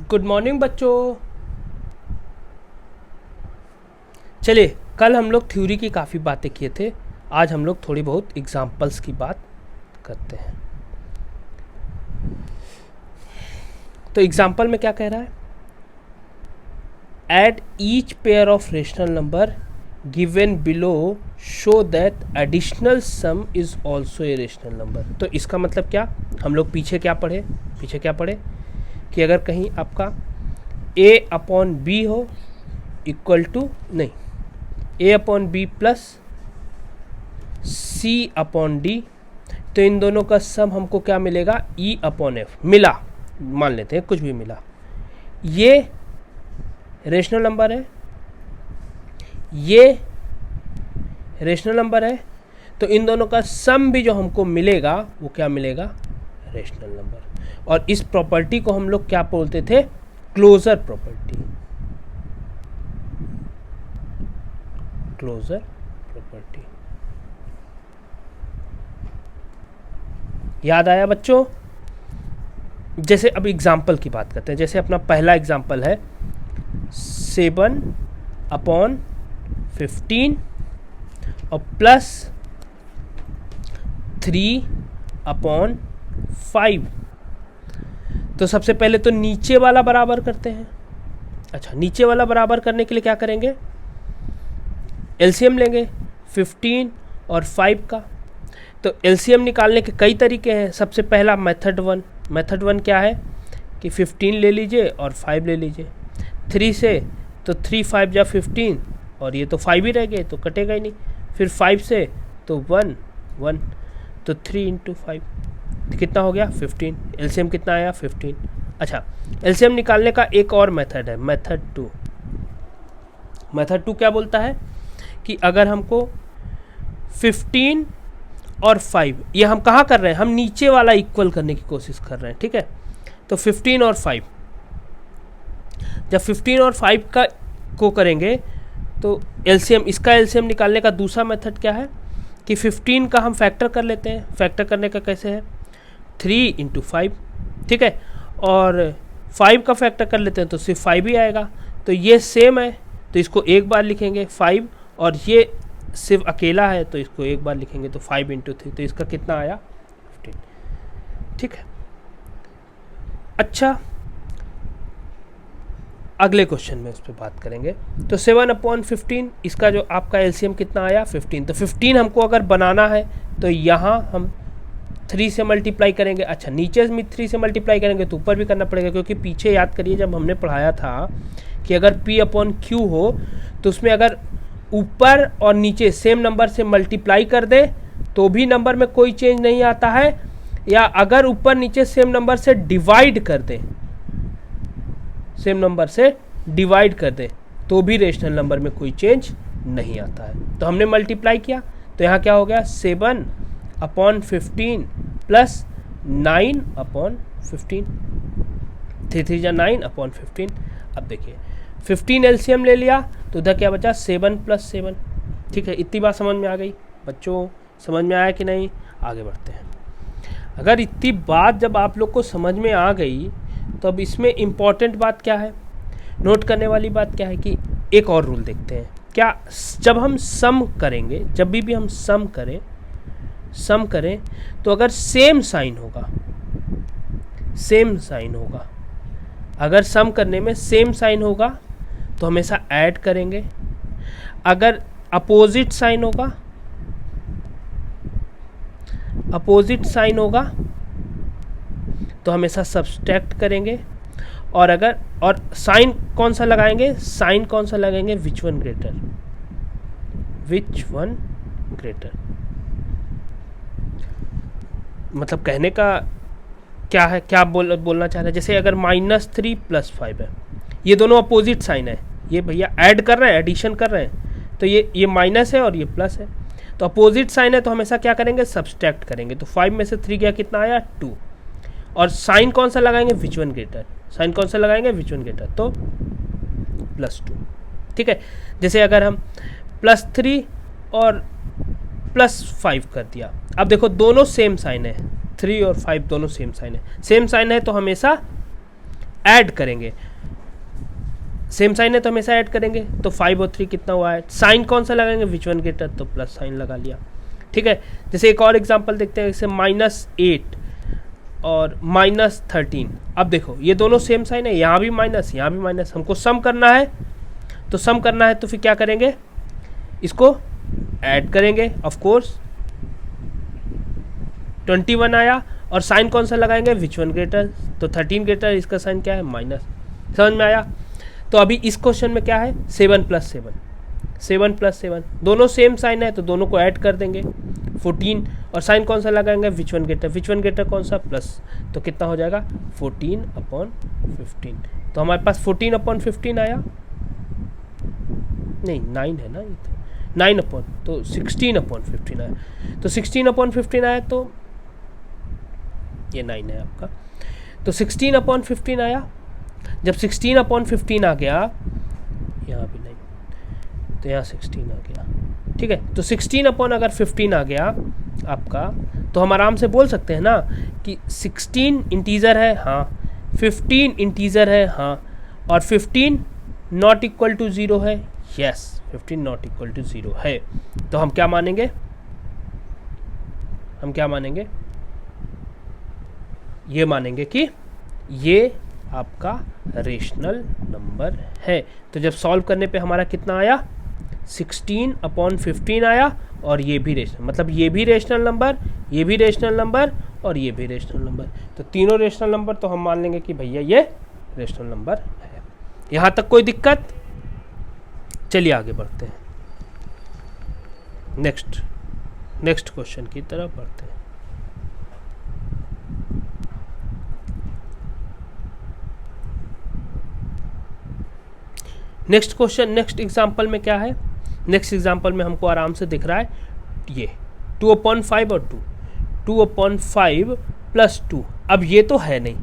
Good morning बच्चों। चलिए, कल हम लोग थ्योरी की काफ़ी बातें किए थे। आज हम लोग थोड़ी बहुत एग्जाम्पल्स की बात करते हैं। तो एग्जाम्पल में क्या कह रहा है? Add each pair of rational number given below show that additional sum is also a rational number. तो इसका मतलब क्या? हम लोग पीछे क्या पढ़े कि अगर कहीं आपका a अपॉन बी हो इक्वल टू नहीं a upon b plus c upon d, तो इन दोनों का सम हमको क्या मिलेगा? e अपॉन एफ मिला, मान लेते हैं कुछ भी मिला। ये रेशनल नंबर है, ये रेशनल नंबर है, तो इन दोनों का सम भी जो हमको मिलेगा वो क्या मिलेगा? Rational number. और इस प्रॉपर्टी को हम लोग क्या बोलते थे? Closure property. क्लोजर प्रॉपर्टी याद आया बच्चों? जैसे अब एग्जाम्पल की बात करते हैं। जैसे अपना पहला एग्जाम्पल है 7 अपॉन 15 और प्लस 3 अपॉन 5। तो सबसे पहले तो नीचे वाला बराबर करते हैं। अच्छा, नीचे वाला बराबर करने के लिए क्या करेंगे? एलसीएम लेंगे 15 और 5 का। तो एलसीएम निकालने के कई तरीके हैं। सबसे पहला मेथड वन क्या है कि 15 ले लीजिए और 5 ले लीजिए। 3 से तो 3 5 जा 15 और ये तो 5 ही रह गए तो कटेगा ही नहीं। फिर 5 से तो 1 1 तो 3 इंटू 5 कितना हो गया? 15। एलसीएम कितना आया? 15। अच्छा, एलसीएम निकालने का एक और मेथड है, मेथड टू क्या बोलता है कि अगर हमको 15 और 5, ये हम कहाँ कर रहे हैं? हम नीचे वाला इक्वल करने की कोशिश कर रहे हैं, ठीक है। तो 15 और 5, जब 15 और 5 का को करेंगे तो एलसीएम, इसका एलसीएम निकालने का दूसरा मेथड क्या है कि 15 का हम फैक्टर कर लेते हैं। फैक्टर करने का कैसे है? 3 इंटू 5, ठीक है। और 5 का फैक्टर कर लेते हैं तो सिर्फ 5 ही आएगा। तो ये सेम है तो इसको एक बार लिखेंगे 5, और ये सिर्फ अकेला है तो इसको एक बार लिखेंगे तो 5 इंटू 3, तो इसका कितना आया? 15, ठीक है। अच्छा, अगले क्वेश्चन में उस पर बात करेंगे। तो 7 अपॉन 15, इसका जो आपका एलसीएम कितना आया? 15। तो 15 हमको अगर बनाना है तो यहाँ हम 3 से मल्टीप्लाई करेंगे। अच्छा, नीचे में 3 से मल्टीप्लाई करेंगे तो ऊपर भी करना पड़ेगा, क्योंकि पीछे याद करिए जब हमने पढ़ाया था कि अगर P अपॉन Q हो तो उसमें अगर ऊपर और नीचे सेम नंबर से मल्टीप्लाई कर दे तो भी नंबर में कोई चेंज नहीं आता है, या अगर ऊपर नीचे सेम नंबर से डिवाइड कर दे, सेम नंबर से डिवाइड कर दे तो भी रेशनल नंबर में कोई चेंज नहीं आता है। तो हमने मल्टीप्लाई किया तो यहाँ क्या हो गया? 7 अपॉन 15 प्लस 9 अपॉन 15, 3 3 जा 9 अपॉन 15। अब देखिए 15 एलसीएम ले लिया तो उधर क्या बचा? 7 प्लस 7, ठीक है। इतनी बात समझ में आ गई बच्चों? समझ में आया कि नहीं? आगे बढ़ते हैं। अगर इतनी बात जब आप लोग को समझ में आ गई तो अब इसमें इम्पॉर्टेंट बात क्या है, नोट करने वाली बात क्या है कि एक और रूल देखते हैं। क्या जब हम सम करेंगे, जब भी हम सम करें तो अगर सेम साइन होगा, अगर सम करने में सेम साइन होगा तो हमेशा ऐड करेंगे। अगर अपोजिट साइन होगा तो हमेशा सब्सट्रैक्ट करेंगे। और अगर साइन कौन सा लगाएंगे? Which one greater. मतलब कहने का क्या है, क्या बोलना चाह रहे हैं? जैसे अगर -3 + 5 है, ये दोनों अपोजिट साइन है, ये भैया ऐड कर रहे हैं, एडिशन कर रहे हैं, तो ये माइनस है और ये प्लस है। तो अपोजिट साइन है तो हमेशा क्या करेंगे? सब्सट्रैक्ट करेंगे। तो 5 में से 3 गया, कितना आया? 2। और साइन कौन सा लगाएंगे? Which one greater. तो +2, ठीक है। जैसे अगर हम +3 और +5 कर दिया, अब देखो दोनों सेम साइन है, 3 और 5 दोनों सेम साइन है। तो हमेशा ऐड करेंगे, सेम साइन है तो हमेशा ऐड करेंगे। तो 5 और 3 कितना हुआ है, साइन कौन सा लगाएंगे, विच वन ग्रेटर, तो प्लस साइन लगा लिया। ठीक है, जैसे एक और एग्जांपल देखते हैं, जैसे -8 और -13। अब देखो ये दोनों सेम साइन है, यहाँ भी माइनस यहाँ भी माइनस, हमको सम करना है। तो सम करना है तो फिर क्या करेंगे, इसको ऐड करेंगे। ऑफ कोर्स 21 आया, और साइन कौन सा लगाएंगे, विच वन ग्रेटर, तो 13 ग्रेटर, इसका साइन क्या है, माइनस। समझ में आया। तो अभी इस क्वेश्चन में क्या है, 7 + 7, 7 + 7, दोनों सेम साइन है तो दोनों को ऐड कर देंगे, 14, और साइन कौन सा लगाएंगे, which one greater, which one greater कौन सा, प्लस, तो कितना हो जाएगा 14/15। तो हमारे पास 14/15 आया, नहीं 9 है ना, ये तो 9 तो 16/15 आया। तो 16/15 आया, तो ये 9 है आपका, तो 16/15 आया। जब 16/15 आ गया, यहाँ भी 9, तो यहाँ 16 आ गया। ठीक है, तो 16/15 आ गया आपका, तो हम आराम से बोल सकते हैं ना कि 16 इंटीजर है, हाँ, 15 इंटीजर है, हाँ, और 15 नॉट इक्वल टू 0 है, यस, 15 नॉट इक्वल टू 0 है। तो हम क्या मानेंगे, हम क्या मानेंगे, ये मानेंगे कि ये आपका रेशनल नंबर है। तो जब सॉल्व करने पे हमारा कितना आया, 16/15 आया, और ये भी रेशनल, मतलब ये भी रेशनल नंबर, ये भी रेशनल नंबर, और ये भी रेशनल नंबर। तो तीनों रेशनल नंबर, तो हम मान लेंगे कि भैया ये रेशनल नंबर है। यहाँ तक कोई दिक्कत, चलिए आगे बढ़ते हैं, नेक्स्ट क्वेश्चन की तरफ बढ़ते हैं। नेक्स्ट क्वेश्चन, नेक्स्ट एग्जाम्पल में क्या है, नेक्स्ट एग्जाम्पल में हमको आराम से दिख रहा है ये 2/5 और 2/5 + 2। अब ये तो है नहीं,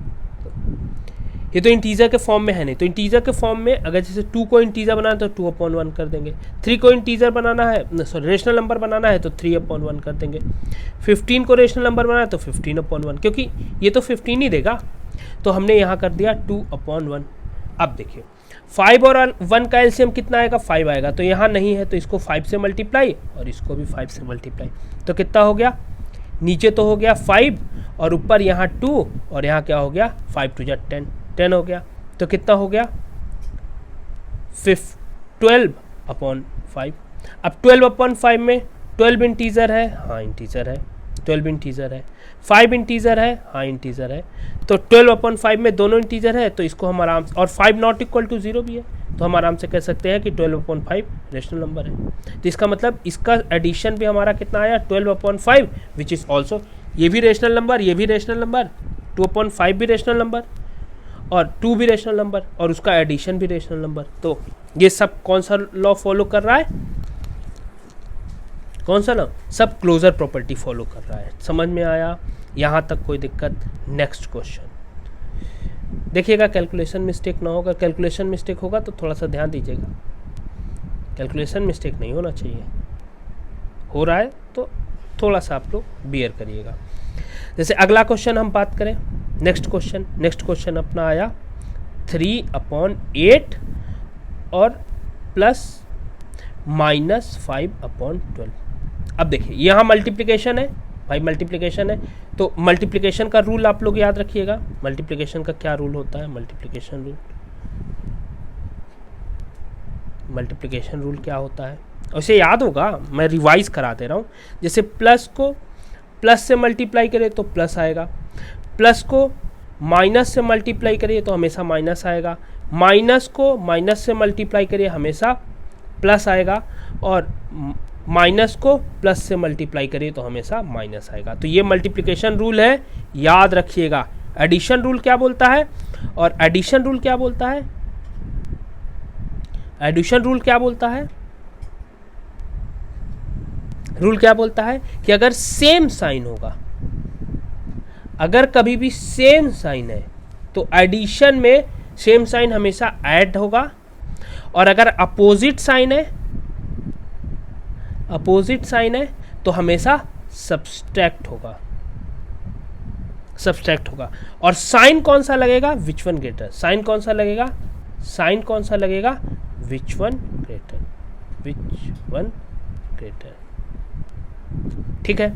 ये तो इंटीजर के फॉर्म में है नहीं, तो इंटीजर के फॉर्म में अगर जैसे 2 को इंटीजर बनाना है तो 2/1 कर देंगे, 3 को इंटीजर बनाना है, सॉरी रेशनल नंबर बनाना है तो 3/1 कर देंगे, 15 को रेशनल नंबर बनाना है तो 15/1, क्योंकि ये तो 15 ही देगा, तो हमने यहाँ कर दिया 2/1। अब देखिए 5 और 1 का एलसीएम कितना आएगा, 5 आएगा, तो यहाँ नहीं है तो इसको 5 से मल्टीप्लाई, और इसको भी 5 से मल्टीप्लाई, तो कितना हो गया, नीचे तो हो गया 5, और ऊपर यहाँ 2, और यहाँ क्या हो गया, 5 × 2 = 10 हो गया। तो कितना हो गया, 12/5। अब 12/5 में 12 इंटीजर है, हाँ इंटीजर है, 12 इंटीजर है, 5 इंटीजर है, हाँ इंटीजर है, तो 12/5 में दोनों इंटीजर है, तो इसको हम आराम से, और 5 नॉट इक्वल टू 0 भी है, तो हम आराम से कह सकते हैं कि 12/5 रेशनल नंबर है। तो इसका मतलब इसका एडिशन भी हमारा कितना आया, 12/5, विच इज़ ऑल्सो, ये भी रेशनल नंबर, ये भी रेशनल नंबर, 2/5 भी रेशनल नंबर, और 2 भी रेशनल नंबर, और उसका एडिशन भी रेशनल नंबर। तो ये सब कौन सा लॉ फॉलो कर रहा है, कौन सा लॉ, सब क्लोजर प्रॉपर्टी फॉलो कर रहा है। समझ में आया, यहाँ तक कोई दिक्कत। नेक्स्ट क्वेश्चन देखिएगा, कैलकुलेशन मिस्टेक ना होगा, कैलकुलेशन मिस्टेक होगा तो थोड़ा सा ध्यान दीजिएगा, कैलकुलेशन मिस्टेक नहीं होना चाहिए, हो रहा है तो थोड़ा सा आप लोग बियर करिएगा। जैसे अगला क्वेश्चन हम बात करें, नेक्स्ट क्वेश्चन अपना आया 3/8 और प्लस -5/12। अब देखिए यहाँ मल्टीप्लिकेशन है भाई, मल्टीप्लिकेशन है, तो मल्टीप्लिकेशन का रूल आप लोग याद रखिएगा। मल्टीप्लिकेशन का क्या रूल होता है, मल्टीप्लिकेशन रूल क्या होता है, उसे याद होगा, मैं रिवाइज करा दे रहा हूँ। जैसे प्लस को प्लस से मल्टीप्लाई करें तो प्लस आएगा, प्लस को माइनस से मल्टीप्लाई करिए तो हमेशा माइनस आएगा, माइनस को माइनस से मल्टीप्लाई करिए हमेशा प्लस आएगा, और माइनस को प्लस से मल्टीप्लाई करिए तो हमेशा माइनस आएगा। तो ये मल्टीप्लिकेशन रूल है, याद रखिएगा। एडिशन रूल क्या बोलता है, और एडिशन रूल क्या बोलता है, एडिशन रूल क्या बोलता है, रूल क्या बोलता है कि अगर सेम साइन होगा, अगर कभी भी सेम साइन है तो एडिशन में सेम साइन हमेशा ऐड होगा, और अगर अपोजिट साइन है तो हमेशा सब्सट्रैक्ट होगा। सब्सट्रैक्ट होगा। और साइन कौन सा लगेगा, विच वन ग्रेटर, साइन कौन सा लगेगा, साइन कौन सा लगेगा, which one greater, which one greater. ठीक है,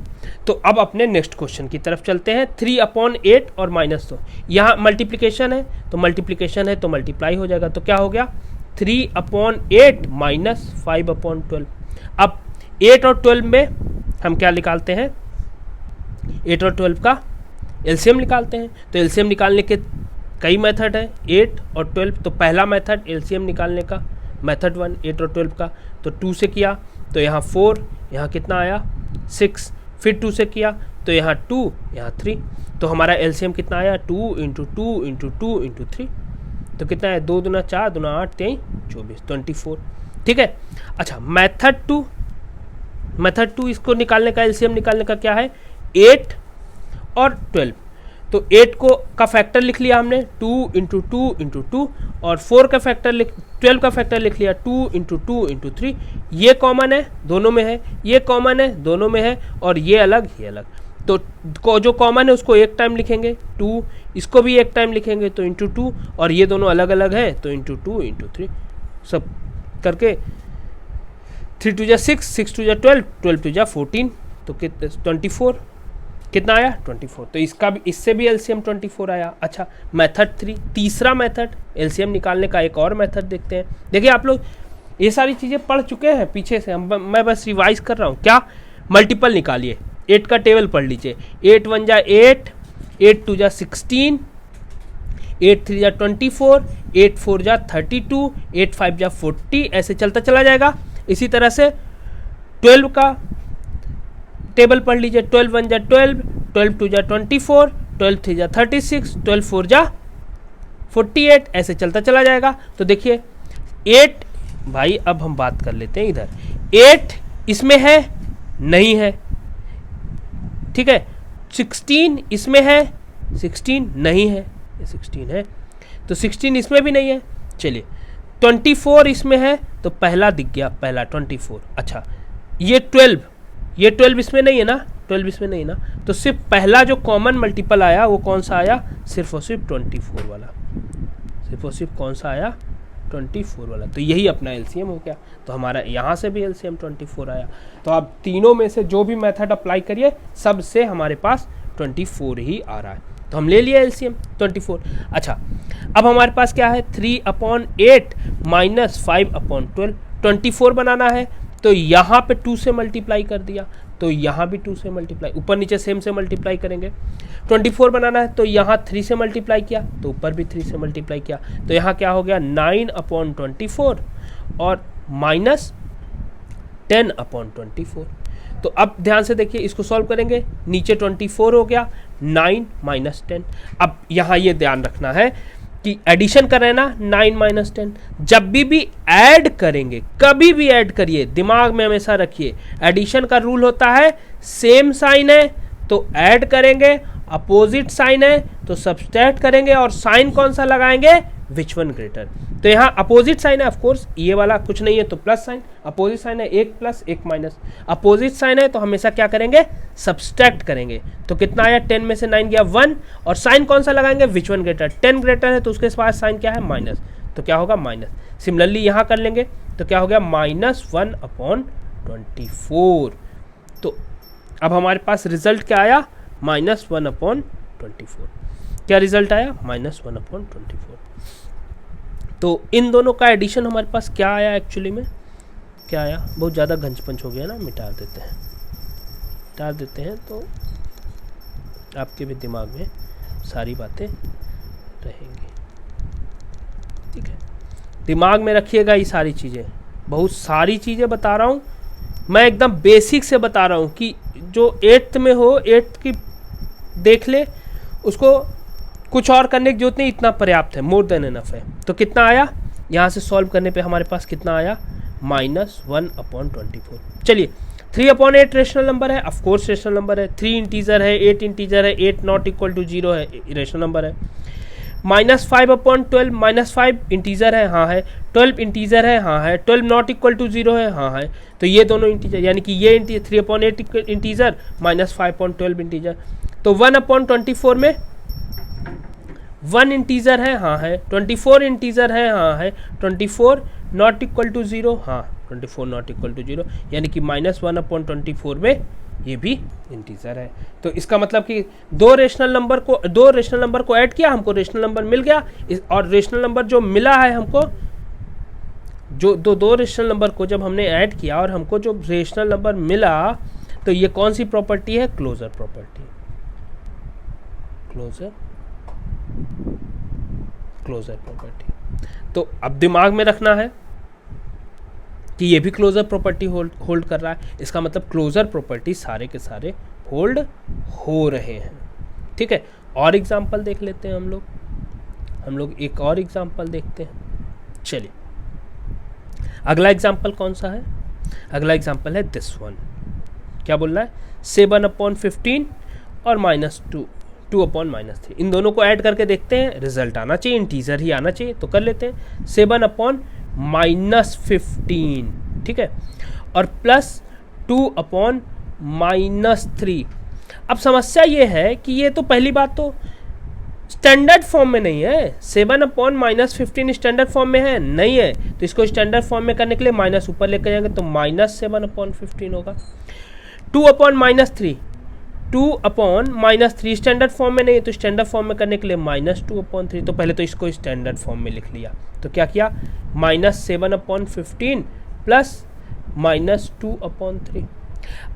तो अब अपने नेक्स्ट क्वेश्चन की तरफ चलते हैं। 3/8 और -2, यहाँ मल्टीप्लिकेशन है तो मल्टीप्लिकेशन है तो मल्टीप्लाई हो जाएगा, तो क्या हो गया 3/8 माइनस 5/12। अब 8 और 12 में हम क्या निकालते हैं, 8 और 12 का एलसीएम निकालते हैं। तो एलसीएम निकालने के कई मेथड है, 8 और 12। तो पहला मेथड एलसीएम निकालने का मेथड 1, 8 और 12 का, तो 2 से किया तो यहाँ 4, यहाँ कितना आया 6, फिर 2 से किया तो यहाँ 2, यहाँ 3, तो हमारा एलसीएम कितना आया 2 × 2 × 2 × 3, तो कितना है 2 दूना 4, दूना 8, 23, 24, 24। ठीक है, अच्छा मेथड 2 इसको निकालने का, एलसीएम निकालने का क्या है 8 और 12। तो 8 का फैक्टर लिख लिया हमने 2 × 2 × 2, और 4 का फैक्टर 12 का फैक्टर लिख लिया 2 × 2 × 3। ये कॉमन है दोनों में है, ये कॉमन है दोनों में है, और ये अलग ये अलग। तो जो कॉमन है उसको एक टाइम लिखेंगे 2, इसको भी एक टाइम लिखेंगे तो × 2, और ये दोनों अलग अलग हैं तो × 2 × 3 सब करके 3 2 6, 6 2 12, 12 2 14, तो 24 कितना आया 24। तो इसका भी, इससे भी एलसीएम 24 आया। अच्छा मेथड 3, तीसरा मेथड एलसीएम निकालने का एक और मेथड देखते हैं। देखिए आप लोग ये सारी चीज़ें पढ़ चुके हैं पीछे से, मैं बस रिवाइज कर रहा हूँ। क्या, मल्टीपल निकालिए, 8 का टेबल पढ़ लीजिए, 8 1 जा 8, 8 2 जा 16, 8 3 जा 24, 8 4 जा 32, 8 5 जा 40, ऐसे चलता चला जाएगा। इसी तरह से 12 का टेबल पढ़ लीजिए, 12 1 जा 12, 12 2 जा 24, 12 3 जा 36, 12 4 जा 48, ऐसे चलता चला जाएगा। तो देखिए 8, भाई अब हम बात कर लेते हैं इधर, 8 इसमें है नहीं है, ठीक है, 16 इसमें है, 16 नहीं है, 16 है तो 16 इसमें भी नहीं है। चलिए 24 इसमें है तो पहला दिख गया, पहला 24। अच्छा ये 12 इसमें नहीं है ना, 12 इसमें नहीं ना, तो सिर्फ पहला जो कॉमन मल्टीपल आया वो कौन सा आया, सिर्फ और सिर्फ 24 वाला, सिर्फ और सिर्फ कौन सा आया 24 वाला। तो यही अपना एलसीएम हो गया। तो हमारा यहाँ से भी एलसीएम 24 आया। तो आप तीनों में से जो भी मेथड अप्लाई करिए सब से हमारे पास 24 ही आ रहा है। तो हम ले लिए एलसीएम 24। अच्छा अब हमारे पास क्या है 3/8 माइनस 5/12, 24 बनाना है तो यहाँ पे 2 से मल्टीप्लाई कर दिया, तो यहाँ भी 2 से मल्टीप्लाई, ऊपर नीचे सेम से मल्टीप्लाई करेंगे। 24 बनाना है तो यहाँ 3 से मल्टीप्लाई किया तो ऊपर भी 3 से मल्टीप्लाई किया, तो यहाँ क्या हो गया 9/24 और माइनस 10/24। तो अब ध्यान से देखिए, इसको सॉल्व करेंगे, नीचे 24 हो गया, 9 माइनस 10। अब यहाँ ये ध्यान रखना है कि एडिशन कर रहे हैं ना, 9 माइनस 10, जब भी ऐड करेंगे, कभी भी ऐड करिए, दिमाग में हमेशा रखिए एडिशन का रूल होता है सेम साइन है तो ऐड करेंगे, अपोजिट साइन है तो सब्सट्रैक्ट करेंगे, और साइन कौन सा लगाएंगे, विच वन ग्रेटर। तो यहाँ अपोजिट साइन है, ऑफ कोर्स ये वाला कुछ नहीं है तो प्लस साइन, अपोजिट साइन है 1 प्लस 1 माइनस, अपोजिट साइन है तो हमेशा क्या करेंगे, सब्सट्रैक्ट करेंगे। तो कितना आया 10 में से 9 गया 1, और साइन कौन सा लगाएंगे, विच वन ग्रेटर। 10 ग्रेटर है तो उसके पास साइन क्या है, माइनस, तो क्या होगा माइनस। सिमिलरली यहाँ कर लेंगे तो क्या हो गया -1/24। तो अब हमारे पास रिजल्ट क्या आया, -1/24। क्या रिजल्ट आया, -1/24। तो इन दोनों का एडिशन हमारे पास क्या आया, एक्चुअली में क्या आया, बहुत ज़्यादा घंच-पंच हो गया ना, मिटा देते हैं तो आपके भी दिमाग में सारी बातें रहेंगी। ठीक है, दिमाग में रखिएगा ये सारी चीज़ें, बहुत सारी चीज़ें बता रहा हूँ मैं, एकदम बेसिक से बता रहा हूँ कि जो 8th में हो 8th की देख ले, उसको कुछ और करने की जरूरत नहीं, इतना पर्याप्त है, मोर देन इनफ है। तो कितना आया, यहाँ से सॉल्व करने पे हमारे पास कितना आया, -1/24। चलिए 3/8 रेशनल नंबर है, ऑफ कोर्स रेशनल नंबर है, 3 इंटीजर है, 8 इंटीजर है, 8 नॉट इक्वल टू 0 है, रेशनल नंबर है। -5/12 -5 इंटीजर है, हाँ है। 12 इंटीजर है, हाँ है। 12 नॉट इक्वल टू 0 है, हाँ है। तो ये दोनों इंटीजर, यानी कि ये 3/8 इंटीजर -5/12 इंटीजर। तो 1/24 में 1 इंटीजर है, हाँ है। 24 इंटीजर है, हाँ है। 24 नॉट इक्वल टू 0, हाँ 24 नॉट इक्वल टू 0, यानी कि -1/24 में ये भी इंटीजर है। तो इसका मतलब कि दो रेशनल नंबर को ऐड किया, हमको रेशनल नंबर मिल गया। और रेशनल नंबर जो मिला है हमको, जो दो रेशनल नंबर को जब हमने ऐड किया और हमको जो रेशनल नंबर मिला, तो ये कौन सी प्रॉपर्टी है? Closure property. Closure property. तो अब दिमाग में रखना है कि ये भी क्लोजर प्रॉपर्टी होल्ड कर रहा है। इसका मतलब क्लोजर प्रॉपर्टी सारे के सारे होल्ड हो रहे हैं। ठीक है, और एग्जांपल देख लेते हैं हम लोग एक और एग्जांपल देखते हैं। चलिए, अगला एग्जांपल कौन सा है? अगला एग्जांपल है दिस वन। क्या बोल रहा है? 7/15 और -2/-3। इन दोनों को ऐड करके देखते हैं, रिजल्ट आना चाहिए, इंटीजर ही आना चाहिए। तो कर लेते हैं 7/-15, ठीक है, और +2/-3। अब समस्या ये है कि ये तो पहली बात तो स्टैंडर्ड फॉर्म में नहीं है। 7/-15 स्टैंडर्ड फॉर्म में है नहीं है, तो इसको स्टैंडर्ड फॉर्म में करने के लिए माइनस ऊपर लेकर जाएंगे, तो -7/15 होगा। 2/-3, 2/-3 स्टैंडर्ड फॉर्म में नहीं है, तो स्टैंडर्ड फॉर्म में करने के लिए -2/3। तो पहले तो इसको स्टैंडर्ड फॉर्म में लिख लिया। तो क्या किया? -7/15 प्लस -2/3।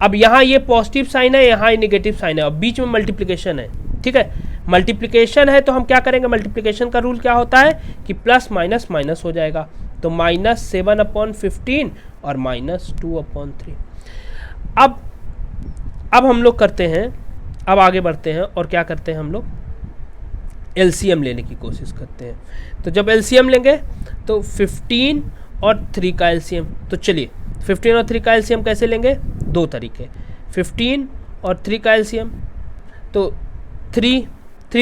अब यहाँ ये पॉजिटिव साइन है, यहाँ ये निगेटिव साइन है, और बीच में मल्टीप्लिकेशन है। ठीक है, मल्टीप्लिकेशन है तो हम क्या करेंगे? मल्टीप्लिकेशन का रूल क्या होता है कि प्लस माइनस माइनस हो जाएगा। तो -7/15 और -2/3। अब हम लोग करते हैं, अब आगे बढ़ते हैं और क्या करते हैं हम लोग? एलसीएम लेने की कोशिश करते हैं। तो जब एलसीएम लेंगे तो 15 और 3 का एलसीएम। तो चलिए 15 और 3 का एलसीएम कैसे लेंगे? दो तरीके। 15 और 3 का एलसीएम, तो 3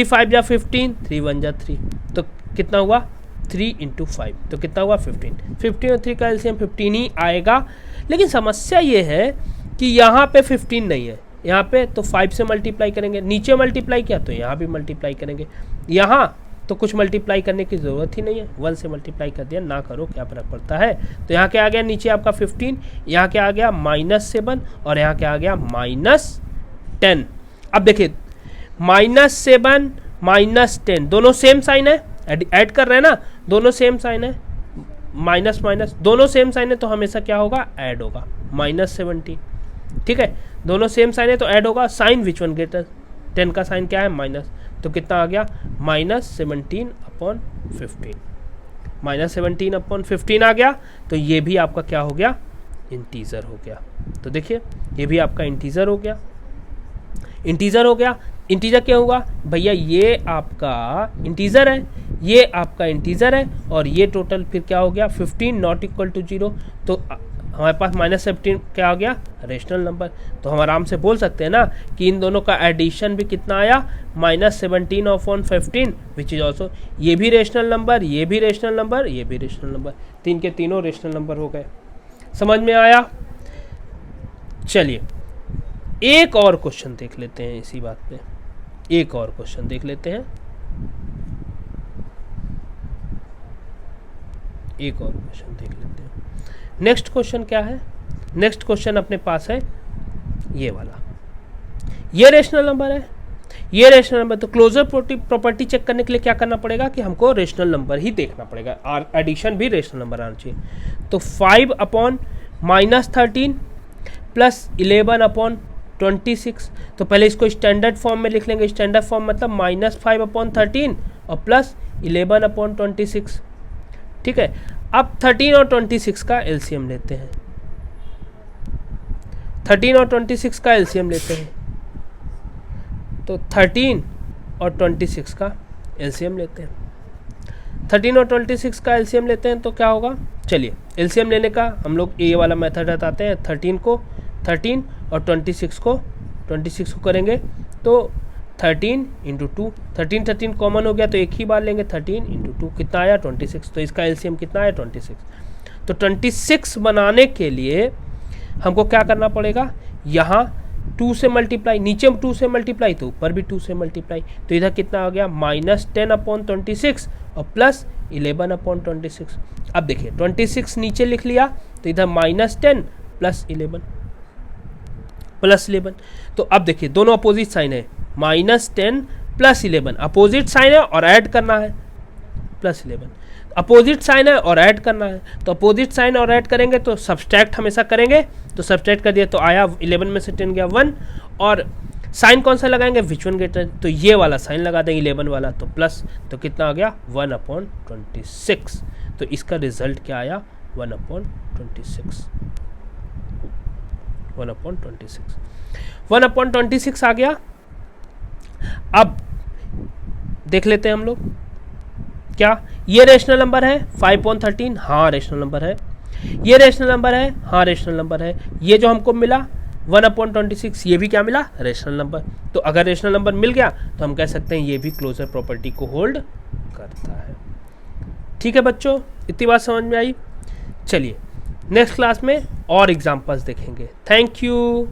5 या 15, 3 1 जा 3, तो कितना हुआ? 3 × 5, तो कितना हुआ? 15। 15 और 3 का एलसीएम 15 ही आएगा। लेकिन समस्या ये है कि यहाँ पे 15 नहीं है, यहाँ पे तो 5 से मल्टीप्लाई करेंगे। नीचे मल्टीप्लाई किया तो यहाँ भी मल्टीप्लाई करेंगे। यहाँ तो कुछ मल्टीप्लाई करने की ज़रूरत ही नहीं है, 1 से मल्टीप्लाई कर दिया, ना करो, क्या फ़र्क पड़ता है। तो यहाँ क्या आ गया? नीचे आपका 15, यहाँ क्या आ गया? -7, और यहाँ क्या आ गया? -10। अब देखिए -7 -10 दोनों सेम साइन है, ऐड कर रहे हैं ना, दोनों सेम साइन है, माइनस माइनस दोनों सेम साइन है, तो हमेशा क्या होगा? ऐड होगा, -17। ठीक है, दोनों सेम साइन है तो ऐड होगा। Sign which one greater? 10 का साइन क्या है? माइनस, तो कितना आ गया? -17/15। -17/15 आ गया, तो ये भी आपका क्या हो गया? इंटीजर हो गया। तो देखिए ये भी आपका इंटीजर हो गया। इंटीजर हो गया। इंटीजर क्या हुआ भैया? ये आपका इंटीजर है, ये आपका इंटीजर है, और ये टोटल फिर क्या हो गया? 15 नॉट इक्वल टू 0। तो हमारे पास -17 क्या आ गया? Rational number. तो हम आराम से बोल सकते हैं ना कि इन दोनों का एडिशन भी कितना आया? -17/15, विच इज ऑल्सो, ये भी रेशनल नंबर, ये भी रेशनल नंबर, ये भी रेशनल नंबर, तीन के तीनों रेशनल नंबर हो गए। समझ में आया? चलिए एक और क्वेश्चन देख लेते हैं इसी बात पे, एक और क्वेश्चन देख लेते हैं, एक और क्वेश्चन देख लेते हैं। नेक्स्ट क्वेश्चन क्या है? नेक्स्ट क्वेश्चन अपने पास है ये वाला। ये रेशनल नंबर है, ये रेशनल नंबर। तो क्लोजर प्रॉपर्टी चेक करने के लिए क्या करना पड़ेगा कि हमको रेशनल नंबर ही देखना पड़ेगा, और एडिशन भी रेशनल नंबर आना चाहिए। तो 5/-13 प्लस 11/26। तो पहले इसको स्टैंडर्ड फॉर्म में लिख लेंगे। स्टैंडर्ड फॉर्म मतलब -5/13 और प्लस 11/26। ठीक है, अब 13 और 26 का एलसीएम लेते हैं। 13 और 26 का एलसीएम लेते हैं, तो 13 और 26 का एलसीएम लेते हैं। 13 और 26 का एलसीएम लेते हैं तो क्या होगा? चलिए एलसीएम लेने का हम लोग ये वाला मेथड बताते हैं। 13 और 26 को करेंगे, तो 13 इंटू 2, 13 कॉमन हो गया तो एक ही बार लेंगे, 13 इंटू 2 कितना आया 26। तो इसका एलसीएम कितना आया 26। तो 26 बनाने के लिए हमको क्या करना पड़ेगा, यहाँ 2 से मल्टीप्लाई, नीचे 2 से मल्टीप्लाई तो ऊपर भी 2 से मल्टीप्लाई, तो इधर कितना आ गया -10/26 और +11/26। अब देखिए 26 नीचे लिख लिया तो इधर -10 +11। तो अब देखिए दोनों अपोजिट साइन है, -10 +11 अपोजिट साइन है और ऐड करना है, +11 अपोजिट साइन है और ऐड करना है। तो अपोजिट साइन और ऐड करेंगे तो सब्सट्रैक्ट हमेशा करेंगे, तो सब्सट्रैक्ट कर दिया तो आया 11 में से 10 गया 1, और साइन कौन सा लगाएंगे, विच वन ग्रेटर, तो ये वाला साइन लगा देंगे 11 वाला, तो प्लस, तो कितना आ गया 1/26। तो इसका रिजल्ट क्या आया 1/26, 1/26 आ गया। अब देख लेते हैं हम लोग, क्या ये रेशनल नंबर है 5/13, हाँ रेशनल नंबर है। ये रेशनल नंबर है, हाँ रेशनल नंबर है। ये जो हमको मिला 1/26 ये भी क्या मिला, रेशनल नंबर। तो अगर रेशनल नंबर मिल गया तो हम कह सकते हैं ये भी क्लोजर प्रॉपर्टी को होल्ड करता है। ठीक है बच्चों, इतनी बात समझ में आई। चलिए नेक्स्ट क्लास में और एग्जांपल्स देखेंगे। Thank you.